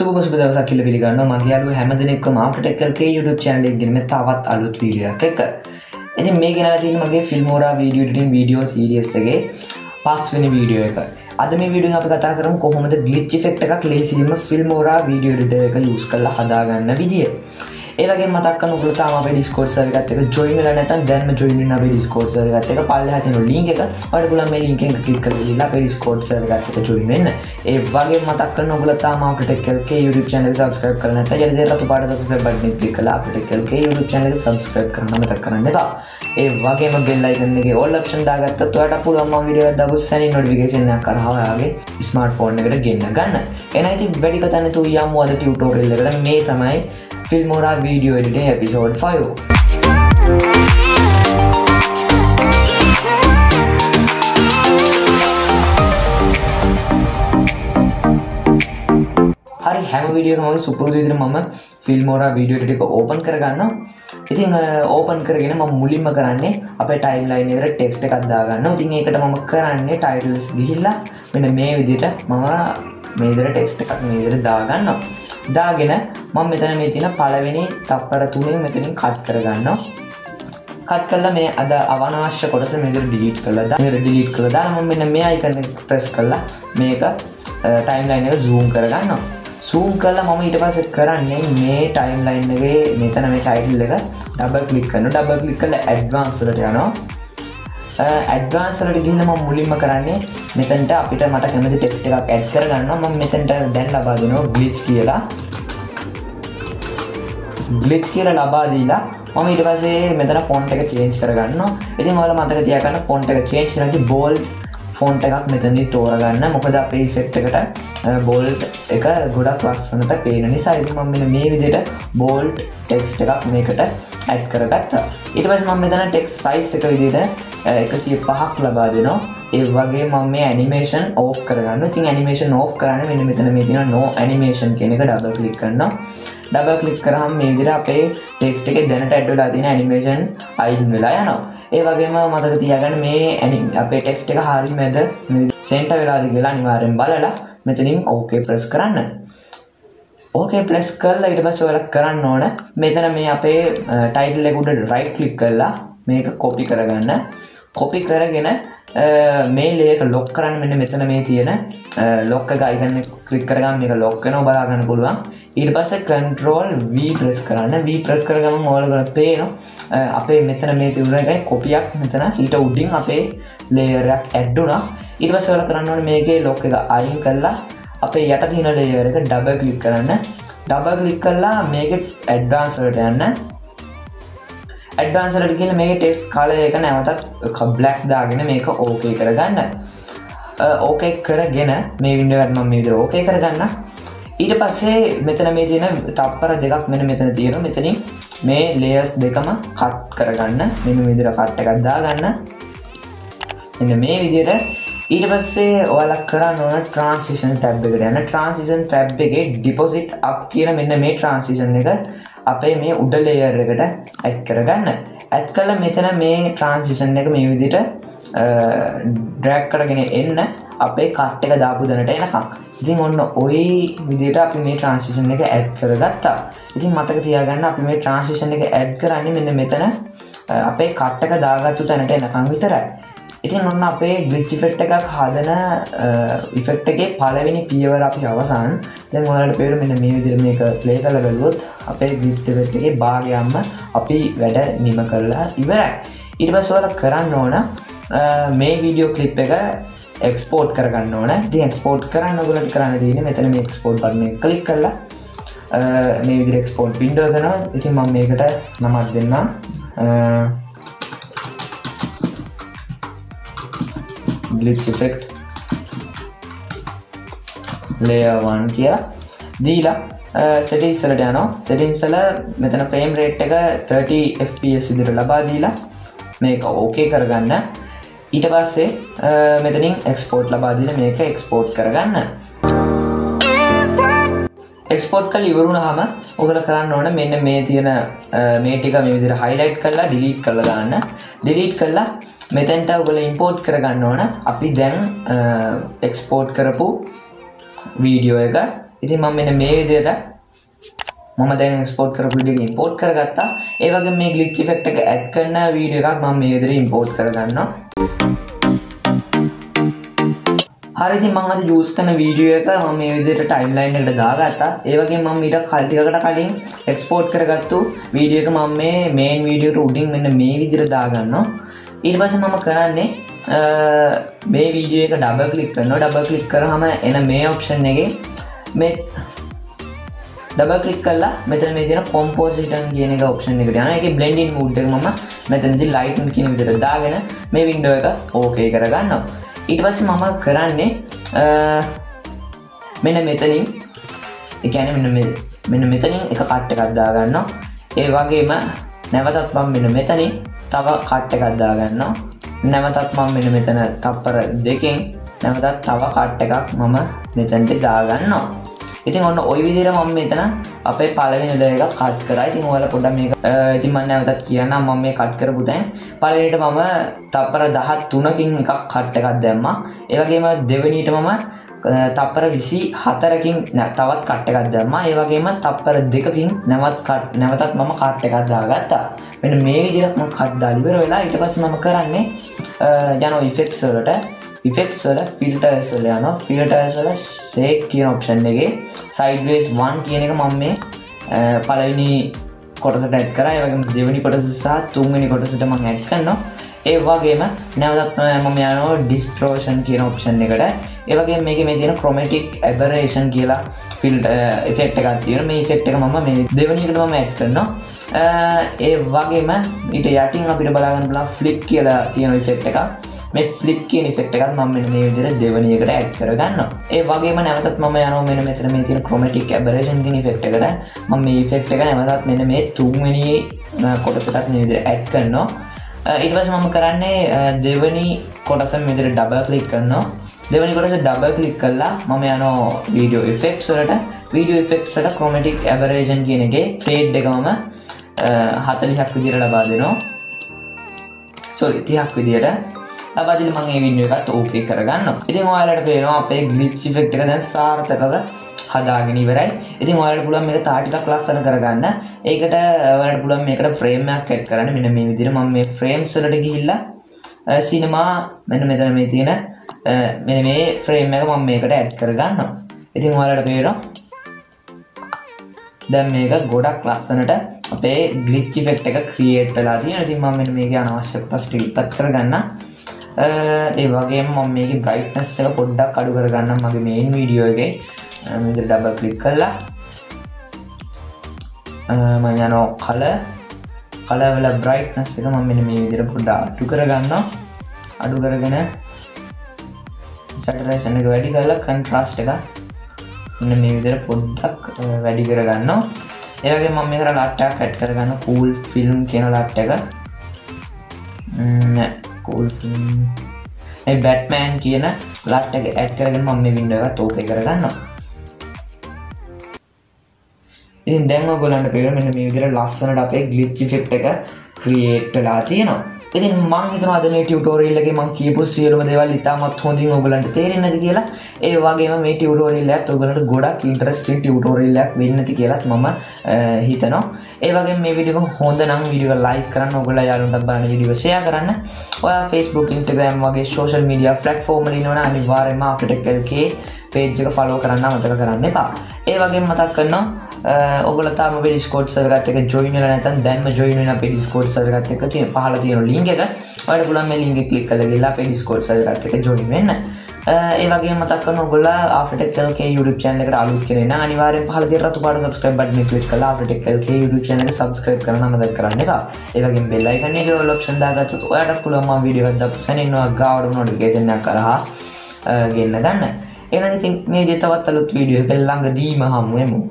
සුබ දවසක් කියලා පිළිගන්නවා මගේ යාළුවෝ හැමදෙනෙක්ම After Technical YouTube channel එකේ ගෙනම තවත් අලුත් වීඩියෝ එකක් එක්ක. ඉතින් මේ ගෙනලා තියෙන්නේ මගේ Filmora video editing video series එකේ 5 වෙනි වීඩියෝ එක. අද මේ වීඩියෝ එක අපි කතා කරමු කොහොමද glitch effect එකක් ලේසියෙන්ම Filmora video editor එක use කරලා හදාගන්න විදිය. ඒ වගේම මතක් කරන්න ඔයගොල්ලෝ තාම අපේ Discord server එකත් එක්ක join වෙලා නැත්නම් දැන්ම join වෙන්න අපේ Discord server එකත් එක්ක පල්ලෙහා තියෙන link එක ඔයාලට පුළුවන් මේ link එක click කරලා ගිහලා අපේ Discord server එකත් එක්ක join වෙන්න. ඒ වගේම මතක් කරන්න ඔයගොල්ලෝ තාම After Technical YouTube channel එක subscribe කරලා නැත්නම් යට දෙන රතු පාට subscribe button එක click කරලා After Technical YouTube channel එක subscribe කරන්න මතක් කරන්න එපා. ඒ වගේම bell icon එකේ all option දාගත්තොත් ඔයාලට පුළුවන් මම වීඩියෝ එකක් දාපු සැනින් notification එකක් කරා ඔයාගේ smartphone එකට ගෙන්න ගන්න. එහෙනම් ඉතින් වැඩි කතා නැතුව යමු අද tutorial එකට. මේ තමයි Filmora video editing episode 5. hari හැම වීඩියෝ එකකම සුපුරුදු විදිහට මම Filmora video editing එක open කරගන්නවා. ඉතින් open කරගෙන මම මුලින්ම කරන්නේ අපේ timeline එකට text එකක් දාගන්නවා. ඉතින් ඒකට මම කරන්නේ titles ගිහිල්ලා මෙන්න මේ විදිහට මම මේ විදිහට text එකක් මේ විදිහට දාගන්නවා. දාගෙන මම මෙතන මේ තියෙන පළවෙනි තප්පර තුනෙන් මෙතනින් කට් කරගන්නවා. කට් කළා මේ අද අවනවශ්‍ය කොටස මේක delete කරලා දාලා මම මෙන්න මේ icon එක press කරලා මේක timeline එක zoom කරගන්නවා. zoom කරලා මම ඊට පස්සේ කරන්නේ මේ timeline එකේ මෙතන මේ title එක double click කරනවා. double click කරලා advanced වලට යනවා. advanced වලට ගිහින් මම මුලින්ම කරන්නේ මෙතනට අපිට මට කැමති text එකක් add කරගන්නවා. මම මෙතනට දැන් ලබා දෙනවා glitch කියලා. glitch කියලා ලබා දීලා මම ඊට පස්සේ මෙතන font එක change කරගන්නවා. ඉතින් ඔයාලා මතක තියාගන්න font එක change කරද්දී bold font එකක් මෙතනදී තෝරගන්න. මොකද අපේ effect එකට bold එක ගොඩක් ලස්සනට පේන නිසා. ඉතින් මම මෙන්න මේ විදිහට bold text එකක් මේකට add කරගත්තා. ඊට පස්සේ මම මෙතන text size එක විදිහට 105ක් ලබා දෙනවා. ඒ වගේ මම මේ animation off කරගන්නවා. ඉතින් animation off කරන්නේ මෙන්න මෙතන මේ තියෙන no animation කියන එක double click කරනවා. double click කරාම මේ විදිහට අපේ text එකේ දැනට add වෙලා තියෙන animation අයින් වෙලා යනවා. ඒ වගේම මතක තියාගන්න මේ අපේ text එක හරියමද center වෙලාද කියලා අනිවාර්යෙන් බලලා මෙතනින් okay press කරන්න. okay press කරලා ඊට පස්සේ ඔයාලා කරන්න ඕන මෙතන මේ අපේ title එක උඩ right click කරලා මේක copy කරගන්න. copy කරගෙන මේ layer එක lock කරන්න මෙන්න මෙතන මේ තියෙන lock එක icon එක click කරගන්න මේක lock වෙනවා බලා ගන්න පුළුවන්. ඊට පස්සේ control V press කරන්න. V press කරගමන් ඔයාලට පේනවා අපේ මෙතන මේ තිබුණ එකයි copy එකක් මෙතන ඊට උඩින් අපේ layer එකක් add වුණා. ඊට පස්සේ ඔයාලා කරන්න ඕනේ මේකේ lock එක අයින් කරලා අපේ යට තියෙන layer එක double click කරන්න. double click කරලා මේකේ advanced වලට යන්න. advanced වලට ගිහින් මේකේ text color එක නැවතත් black දාගෙන මේක okay කරගන්න. okay කරගෙන මේ window එකත් මම මේ විදිහට okay කරගන්න. ඊට පස්සේ මෙතන මේ තියෙන තප්පර දෙකක් මෙන්න මෙතන තියෙනවා. මෙතනින් මේ layers දෙකම cut කරගන්න. මෙන්න මේ විදිහට cut එකක් දාගන්න. මෙන්න මේ විදිහට ඊට පස්සේ ඔයාලා කරන්න ඕන transition tab එකට යන්න. transition tab එකේ deposit up කියන මෙන්න මේ transition එක අපේ මේ උඩ layer එකට add කරගන්න. add කළා මෙතන මේ transition එක මේ විදිහට drag කරගෙන එන්න අපේ cut එක දාපු දැනට එනකම්. ඉතින් ඔන්න ওই විදිහට අපි මේ transition එක add කරගත්තා. ඉතින් මතක තියාගන්න අපි මේ transition එක add කරන්නේ මෙන්න මෙතන අපේ cut එක දාගත්තු තැනට එනකම් විතරයි. ඉතින් ඔන්න අපේ glitch effect එකක් හදන effect එකේ පළවෙනි පියවර අපි අවසන්. දැන් ඔයාලට පේනවා මෙන්න මේ විදිහට මේක play කරලා බලුවොත් අපේ glitch effect එකේ භාගයක්ම අපි වැඩ නිම කරලා ඉවරයි. ඊට පස්සේ ඔයාලා කරන්න ඕන මේ වීඩියෝ ක්ලිප් එක export කරගන්න ඕන. ඉතින් export කරන්න ඔයගොල්ලන්ට කරන්න තියෙන්නේ මෙතන මේ export button එක click කරලා මේ විදිහට export window කරනවා. ඉතින් මම මේකට නමක් දෙන්නම්. glitch effect layer 1 කියලා දීලා settings වලට යනවා. settings වල මෙතන frame rate එක 30 fps විදිහට ලබා දීලා මේක okay කරගන්න. ඊට පස්සේ මෙතනින් export ලබා දීලා මේක export කරගන්න. export කරලා ඉවර වුණාම ඔයගොල්ලෝ කරන්න ඕන මෙන්න මේ තියෙන මේ ටික මේ විදිහට highlight කරලා delete කරලා දාන්න. delete කරලා මෙතෙන්ට ඔයගොල්ලෝ import කරගන්න ඕන අපි දැන් export කරපු වීඩියෝ එක ඉතින් මම මෙන්න මේ විදිහට මම දැන් එක්ස්පෝර්ට් කරපු වීඩියෝ එක ඉම්පෝර්ට් කරගත්තා. ඒ වගේම මේ ග්ලිච් ඉෆෙක්ට් එක ඇඩ් කරන වීඩියෝ එකක් මම මේ විදිහට ඉම්පෝර්ට් කරගන්නවා. හරි ඉතින් මම අද යූස් කරන වීඩියෝ එක මම මේ විදිහට ටයිම්ලයින් එකට දාගත්තා. ඒ වගේම මම ඊට ටිකකට කලින් එක්ස්පෝර්ට් කරගත්තු වීඩියෝ එක මම මේ මේන් වීඩියෝ එකට උඩින් මෙන්න මේ විදිහට දාගන්නවා. ඊට පස්සේ මම කරන්නේ මේ වීඩියෝ එක ඩබල් ක්ලික් කරනවා. ඩබල් ක්ලික් කරාම එන මේ ඔප්ෂන් එකේ මේ ඩබල් ක්ලික් කරලා මෙතන මේ තියෙන කොම්පොසිෂන් කියන එක ඔප්ෂන් එකට යනවා. ඒකේ බ්ලෙන්ඩින් මූඩ් එක මම මෙතනදී ලයිට් කියන විදිහට දාගෙන මේ වින්ඩෝ එක ඕකේ කරගන්නවා. ඊට පස්සේ මම කරන්නේ මෙන්න මෙතනින් ඒ කියන්නේ මෙන්න මෙතනින් එක කට් එකක් දාගන්නවා. ඒ වගේම නැවතත් මම මෙන්න මෙතනින් තව කට් එකක් දාගන්නවා. නැවතත් මම මෙන්න මෙතන තප්පර දෙකෙන් නැවතත් තව කට් එකක් මම මෙතනට දාගන්නවා. ඉතින් ඔන්න ওই විදිහට මම මෙතන අපේ පළවෙනි ලේයර් එක කට් කරා. ඉතින් ඔයාලා පොඩ්ඩක් මේක ඉතින් මම නැවතත් කියන්නම් මම මේ කට් කරපු තැන් පළවෙනිට මම තප්පර 13කින් එකක් කට් එකක් දැම්මා. ඒ වගේම දෙවෙනියට මම තප්පර 24කින් තවත් කට් එකක් දැම්මා. ඒ වගේම තප්පර 2කින් නැවතත් මම කට් එකක් දාගත්තා. මෙන්න මේ විදිහට මම කට් දාලා ඉවර වෙලා ඊට පස්සේ මම කරන්නේ යනවා ඉෆෙක්ට්ස් වලට. ඉෆෙක්ට්ස් වල ෆිල්ටර්ස් වල යනවා. ෆිල්ටර්ස් වල ෂේක් කියන ඔප්ෂන් එකේ sideways 1 කියන එක මම මේ පළවෙනි කොටසට ඇඩ් කරා. ඒ වගේම දෙවෙනි කොටස සහ තුන්වෙනි කොටසට මම ඇඩ් කරනවා. ඒ වගේම නැවතත් මම යනවා distortion කියන ඔප්ෂන් එකට. ඒ වගේම මේකේ මේ තියෙන chromatic aberration කියලා ෆිල්ටර් ඉෆෙක්ට් එකක් තියෙනවා. මේ ඉෆෙක්ට් එක මම මේ දෙවෙනි එකට මම ඇඩ් කරනවා. ඒ වගේම ඊට යටින් අපිට බලා ගන්න පුළුවන් flip කියලා තියෙන ඉෆෙක්ට් එකක්. මේ flip කියන ඉෆෙක්ට් එකත් මම මෙන්න මේ විදිහට දෙවෙනි එකට ඇඩ් කරගන්නවා. ඒ වගේම නැවතත් මම යනවා මෙන්න මෙතන මේ තියෙන chromatic aberration කියන ඉෆෙක්ට් එකට. මම මේ ඉෆෙක්ට් එක නැවතත් මෙන්න මේ තුන්වෙනි කොටසට මේ විදිහට ඇඩ් කරනවා. ඊට පස්සේ මම කරන්නේ දෙවෙනි කොටස මේ විදිහට ඩබල් ක්ලික් කරනවා. දෙවෙනි කොටස ඩබල් ක්ලික් කළා මම යනවා video effects වලට. video effects වල chromatic aberration කියන එකේ fade එක මම 40ක් විදිහට ලබා දෙනවා. sorry 30ක් විදිහට ලබා දීලා මම මේ වීඩියෝ එකත් ඕකේ කරගන්නවා. ඉතින් ඔයාලට පේනවා අපේ glitch effect එක දැන් සාර්ථකව හදාගෙන ඉවරයි. ඉතින් ඔයාලට පුළුවන් මේක තා ටිකක් ලස්සන කරගන්න. ඒකට ඔයාලට පුළුවන් මේකට ෆ්‍රේම් එකක් ඇඩ් කරන්න. මෙන්න මේ විදිහට මම මේ ෆ්‍රේම්ස් වලට ගිහිල්ලා සිනමා මෙන්න මෙතන මේ තියෙන මෙන්න මේ ෆ්‍රේම් එක මම මේකට ඇඩ් කරගන්නවා. ඉතින් ඔයාලට පේනවා දැන් මේක ගොඩක් ලස්සනට අපේ glitch effect එක ක්‍රියේට් වෙලා තියෙනවා. ඉතින් මම මෙන්න මේකේ අනවශ්‍ය කොටස් ටික ඉවත් කරගන්නවා. ඒ වගේම මම මේකේ brightness එක පොඩ්ඩක් අඩු කරගන්නම් මගේ main video එකේ. මේක ඩබල් ක්ලික් කරලා මම යනවා color වල brightness එක මම මෙන්න මේ විදිහට පොඩ්ඩක් අඩු කරගන්නවා. අඩු කරගෙන saturation එක වැඩි කරලා contrast එක මෙන්න මේ විදිහට පොඩ්ඩක් වැඩි කරගන්නවා. ඒ වගේම මම මේකට ලට් එකක් ඇඩ් කරගන්නවා. cool film කියන ලට් එක. cool film මේ Batman කියන ලට් එක ඇඩ් කරගෙන මම මේ වින්ඩෝ එකත් ඕකේ කරගන්නවා. ඉතින් දැන් ඔයගොල්ලන්ට පේනවා මෙන්න මේ විදිහට ලස්සනට අපේ glitch effect එක ක්‍රියේට් වෙලා තියෙනවා. ඉතින් මම හිතනවා අද මේ ටියුටෝරියල් එකේ මම කියපු සියලුම දේවල් ඉතාමත් හොඳින් ඔයගොල්ලන්ට තේරෙන්නේ නැති කියලා. ඒ වගේම මේ ටියුටෝරියල් එකත් ඔයගොල්ලන්ට ගොඩක් ඉන්ටරෙස්ටිං ටියුටෝරියල් එකක් වෙන්න ඇති කියලාත් මම හිතනවා. ඒ වගේම මේ වීඩියෝ එක හොඳ නම් වීඩියෝ එක ලයික් කරන්න, ඔයගොල්ලෝ යාළුවන්ටත් බලන්න වීඩියෝ එක ෂෙයා කරන්න. ඔයා Facebook, Instagram වගේ social media platform වල ඉන්නවනම් අනිවාර්යයෙන්ම Aftertech LK page එක follow කරන්න අමතක කරන්න එපා. ඒ වගේම මතක් කරනවා ඔයගොල්ලෝ තාම අපේ Discord server එකත් එක්ක join වෙලා නැත්නම් දැන්ම join වෙන්න අපේ Discord server එකත් එක්ක තියෙන පහළ තියෙන link එක. ඔයාලට පුළුවන් මේ link එක click කරලා ගිහලා අපේ Discord server එකත් එක්ක join වෙන්න. ඒ වගේම මතක් කරනවා ඔයගොල්ලෝ Aftertech LK YouTube channel එකට අලුත් කෙනෙක් නම් අනිවාර්යෙන් පහළ තියෙන රතු පාට subscribe button එක click කරලා Aftertech LK YouTube channel එක subscribe කරන්න අමතක කරන්න එපා. ඒ වගේම bell icon එකේ all option දාගත්තොත් ඔයාලට පුළුවන් මම වීඩියෝ එකක් දාපු සැනින්නවා ගාවට notification එකක් කරහා ගෙන්න ගන්න. එහෙනම් ඉතින් මේ විදිහට තවත් අලුත් වීඩියෝ එකක ළඟදීම හමු වෙමු.